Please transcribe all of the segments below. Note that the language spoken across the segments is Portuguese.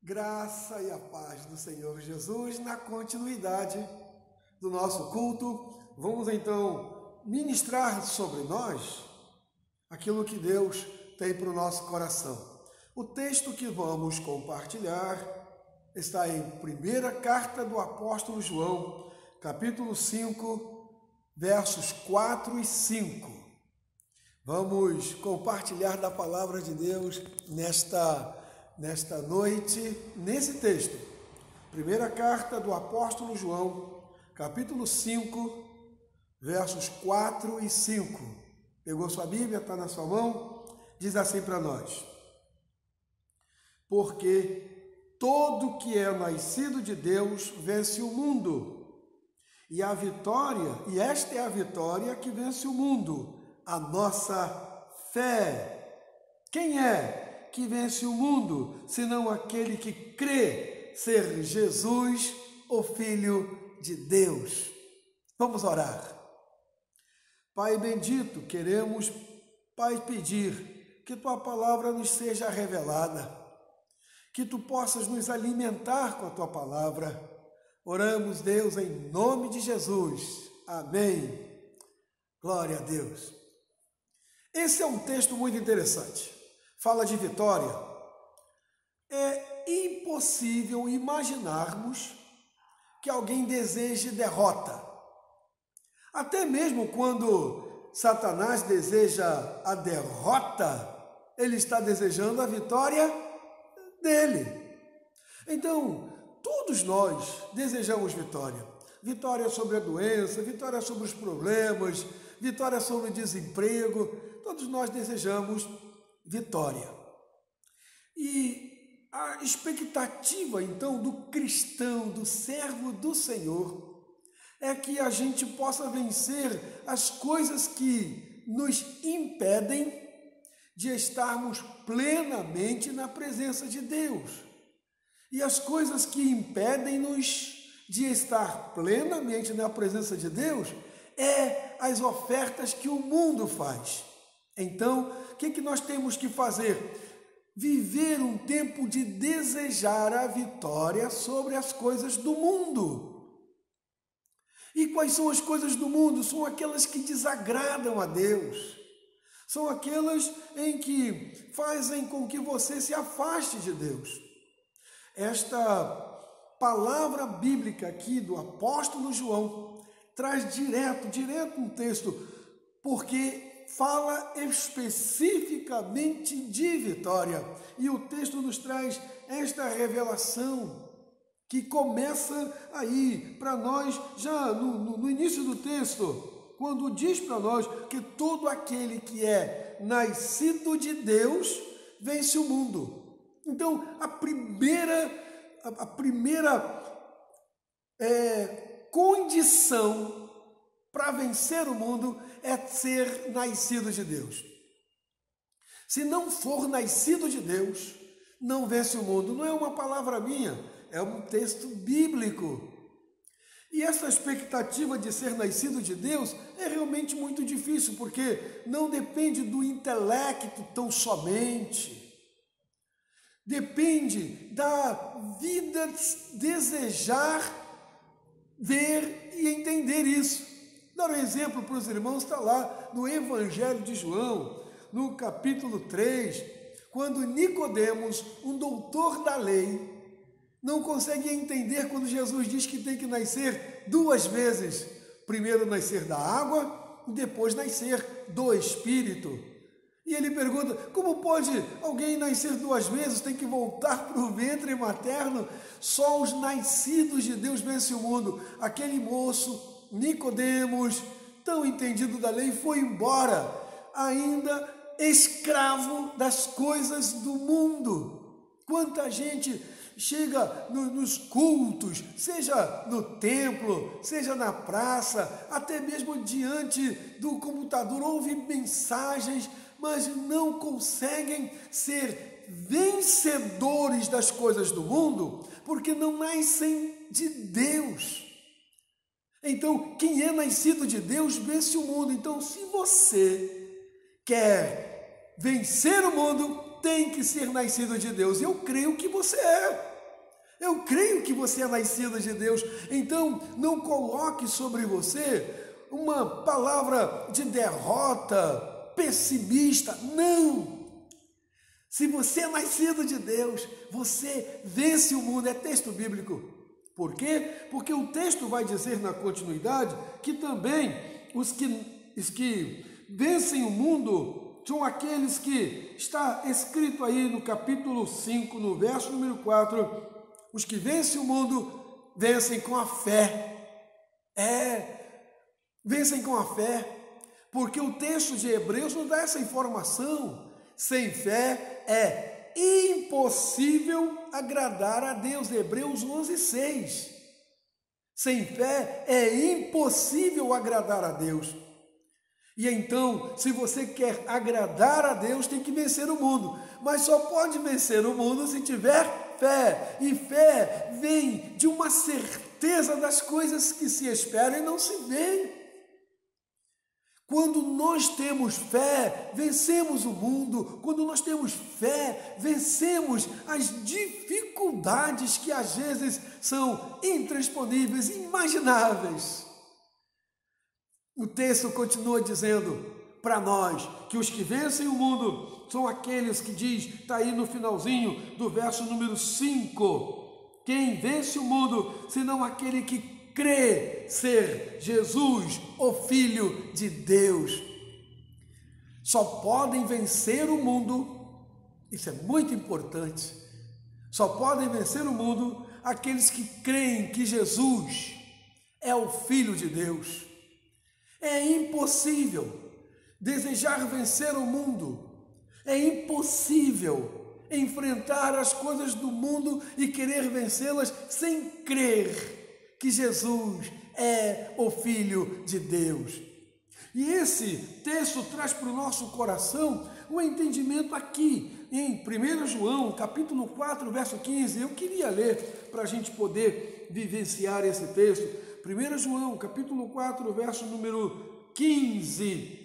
Graça e a paz do Senhor Jesus. Na continuidade do nosso culto, vamos então ministrar sobre nós aquilo que Deus tem para o nosso coração. O texto que vamos compartilhar está em primeira carta do apóstolo João, capítulo 5, versos 4 e 5. Vamos compartilhar da palavra de Deus nesta noite, nesse texto. Primeira carta do apóstolo João, capítulo 5, versos 4 e 5. Pegou sua Bíblia? Está na sua mão? Diz assim para nós: porque todo que é nascido de Deus vence o mundo, e esta é a vitória que vence o mundo, a nossa fé. Quem é que vence o mundo, senão aquele que crê ser Jesus, o Filho de Deus? Vamos orar. Pai bendito, queremos, Pai, pedir que Tua palavra nos seja revelada, que Tu possas nos alimentar com a Tua palavra. Oramos, Deus, em nome de Jesus. Amém. Glória a Deus. Esse é um texto muito interessante. Fala de vitória. É impossível imaginarmos que alguém deseje derrota. Até mesmo quando Satanás deseja a derrota, ele está desejando a vitória dele. Então, todos nós desejamos vitória. Vitória sobre a doença, vitória sobre os problemas, vitória sobre o desemprego. Todos nós desejamos vitória. E a expectativa, então, do cristão, do servo do Senhor, é que a gente possa vencer as coisas que nos impedem de estarmos plenamente na presença de Deus. E as coisas que impedem-nos de estar plenamente na presença de Deus é as ofertas que o mundo faz. Então, o que nós temos que fazer? Viver um tempo de desejar a vitória sobre as coisas do mundo. E quais são as coisas do mundo? São aquelas que desagradam a Deus. São aquelas em que fazem com que você se afaste de Deus. Esta palavra bíblica aqui do apóstolo João traz direto um texto, porque fala especificamente de vitória. E o texto nos traz esta revelação que começa aí para nós já no início do texto, quando diz para nós que todo aquele que é nascido de Deus vence o mundo. Então, a primeira condição para vencer o mundo é ser nascido de Deus. Se não for nascido de Deus, não vence o mundo. Não é uma palavra minha, é um texto bíblico. E essa expectativa de ser nascido de Deus é realmente muito difícil, porque não depende do intelecto tão somente. Depende da vida desejar ver e entender isso. Dar um exemplo para os irmãos, está lá no Evangelho de João, no capítulo 3, quando Nicodemos, um doutor da lei, não consegue entender quando Jesus diz que tem que nascer duas vezes. Primeiro nascer da água e depois nascer do Espírito. E ele pergunta, como pode alguém nascer duas vezes? Tem que voltar para o ventre materno? Só os nascidos de Deus vencem o mundo. Aquele moço, Nicodemos, tão entendido da lei, foi embora, ainda escravo das coisas do mundo. Quanta gente chega nos cultos, seja no templo, seja na praça, até mesmo diante do computador, ouve mensagens, mas não conseguem ser vencedores das coisas do mundo, porque não nascem de Deus. Então, quem é nascido de Deus vence o mundo. Então, se você quer vencer o mundo, tem que ser nascido de Deus. Eu creio que você é. Eu creio que você é nascido de Deus. Então, não coloque sobre você uma palavra de derrota, pessimista. Não! Se você é nascido de Deus, você vence o mundo. É texto bíblico. Por quê? Porque o texto vai dizer na continuidade que também os que vencem o mundo são aqueles que, está escrito aí no capítulo 5, no verso número 4, os que vencem o mundo vencem com a fé. Vencem com a fé, porque o texto de Hebreus nos dá essa informação. Sem fé é impossível agradar a Deus. Hebreus 11:6. Sem fé é impossível agradar a Deus. E então, se você quer agradar a Deus, tem que vencer o mundo. Mas só pode vencer o mundo se tiver fé. E fé vem de uma certeza das coisas que se esperam e não se veem. Quando nós temos fé, vencemos o mundo. Quando nós temos fé, vencemos as dificuldades que às vezes são intransponíveis, inimagináveis. O texto continua dizendo para nós que os que vencem o mundo são aqueles que diz, está aí no finalzinho do verso número 5, quem vence o mundo, senão aquele que crê ser Jesus, o Filho de Deus. Só podem vencer o mundo, isso é muito importante, só podem vencer o mundo aqueles que creem que Jesus é o Filho de Deus. É impossível desejar vencer o mundo, é impossível enfrentar as coisas do mundo e querer vencê-las sem crer que Jesus é o Filho de Deus. E esse texto traz para o nosso coração um entendimento aqui, em 1 João, capítulo 4, verso 15. Eu queria ler para a gente poder vivenciar esse texto. 1 João, capítulo 4, verso número 15,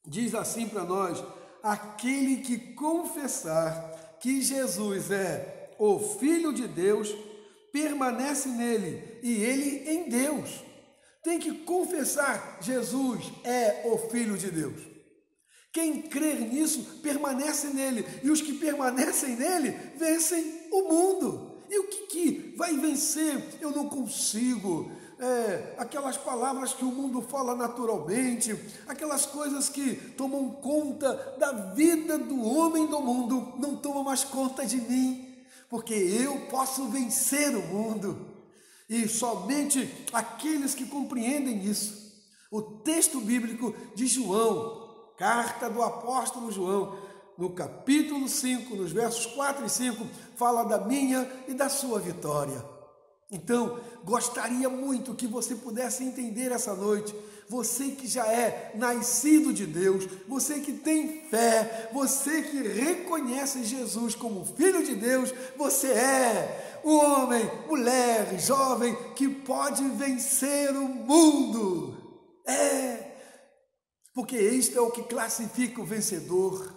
diz assim para nós: aquele que confessar que Jesus é o Filho de Deus, permanece nele e ele em Deus. Tem que confessar: Jesus é o Filho de Deus. Quem crer nisso, permanece nele. E os que permanecem nele, vencem o mundo. E o que vai vencer? Eu não consigo. Aquelas palavras que o mundo fala naturalmente, aquelas coisas que tomam conta da vida do homem do mundo, não tomam mais conta de mim, porque eu posso vencer o mundo. E somente aqueles que compreendem isso. O texto bíblico de João, carta do apóstolo João, no capítulo 5, nos versos 4 e 5, fala da minha e da sua vitória. Então, gostaria muito que você pudesse entender essa noite, você que já é nascido de Deus, você que tem fé, você que reconhece Jesus como Filho de Deus, você é o homem, mulher, jovem que pode vencer o mundo. Porque isto é o que classifica o vencedor.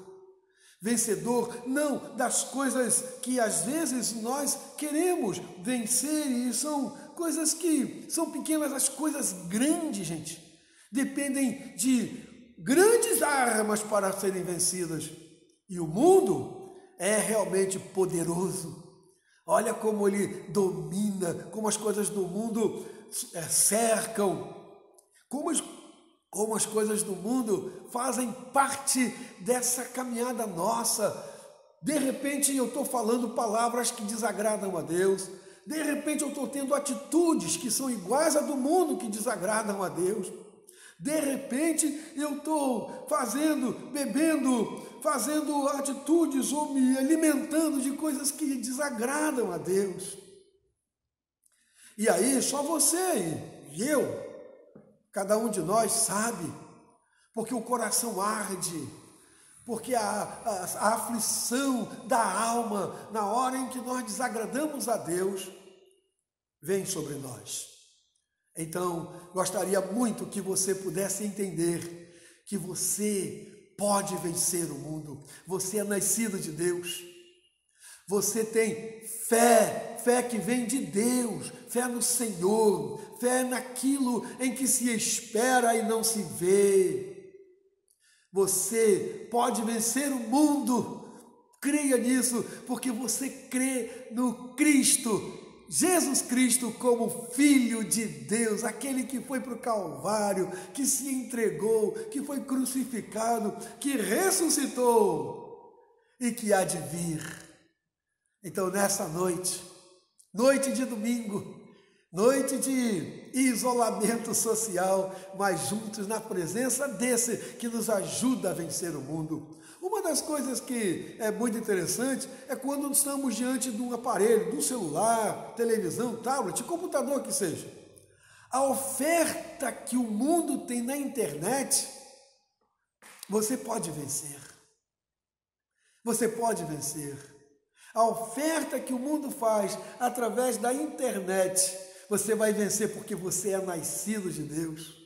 Vencedor não das coisas que às vezes nós queremos vencer, e são coisas que são pequenas. As coisas grandes, gente, dependem de grandes armas para serem vencidas. E o mundo é realmente poderoso. Olha como ele domina, como as coisas do mundo cercam, como as coisas do mundo fazem parte dessa caminhada nossa. De repente eu estou falando palavras que desagradam a Deus. De repente eu estou tendo atitudes que são iguais à do mundo, que desagradam a Deus. De repente eu estou fazendo atitudes ou me alimentando de coisas que desagradam a Deus. E aí só você e eu, cada um de nós sabe, porque o coração arde, porque a aflição da alma, na hora em que nós desagradamos a Deus, vem sobre nós. Então, gostaria muito que você pudesse entender que você pode vencer o mundo. Você é nascido de Deus. Você tem fé, fé que vem de Deus, fé no Senhor, fé naquilo em que se espera e não se vê. Você pode vencer o mundo, creia nisso, porque você crê no Cristo, Jesus Cristo como Filho de Deus, aquele que foi para o Calvário, que se entregou, que foi crucificado, que ressuscitou e que há de vir. Então, nessa noite, noite de domingo, noite de isolamento social, mas juntos na presença desse que nos ajuda a vencer o mundo. Uma das coisas que é muito interessante é quando estamos diante de um aparelho, de um celular, televisão, tablet, computador que seja. A oferta que o mundo tem na internet, você pode vencer. Você pode vencer. A oferta que o mundo faz através da internet, você vai vencer porque você é nascido de Deus.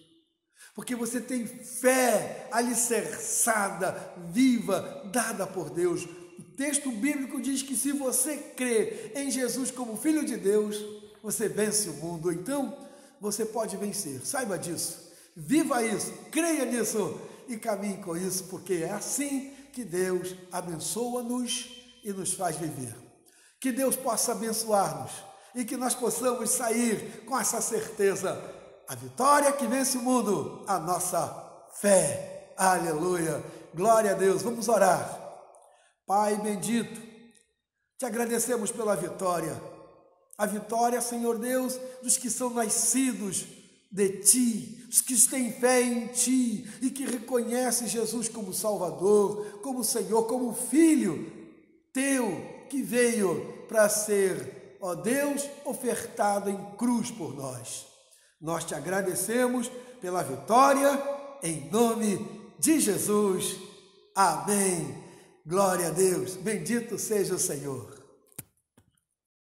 Porque você tem fé alicerçada, viva, dada por Deus. O texto bíblico diz que se você crê em Jesus como Filho de Deus, você vence o mundo. Então, você pode vencer. Saiba disso. Viva isso, creia nisso e caminhe com isso, porque é assim que Deus abençoa-nos e nos faz viver. Que Deus possa abençoar-nos e que nós possamos sair com essa certeza. A vitória que vence o mundo, a nossa fé. Aleluia. Glória a Deus. Vamos orar. Pai bendito, te agradecemos pela vitória. A vitória, Senhor Deus, dos que são nascidos de Ti, os que têm fé em Ti e que reconhecem Jesus como Salvador, como Senhor, como Filho Teu, que veio para ser, ó Deus, ofertado em cruz por nós. Nós te agradecemos pela vitória, em nome de Jesus. Amém. Glória a Deus. Bendito seja o Senhor.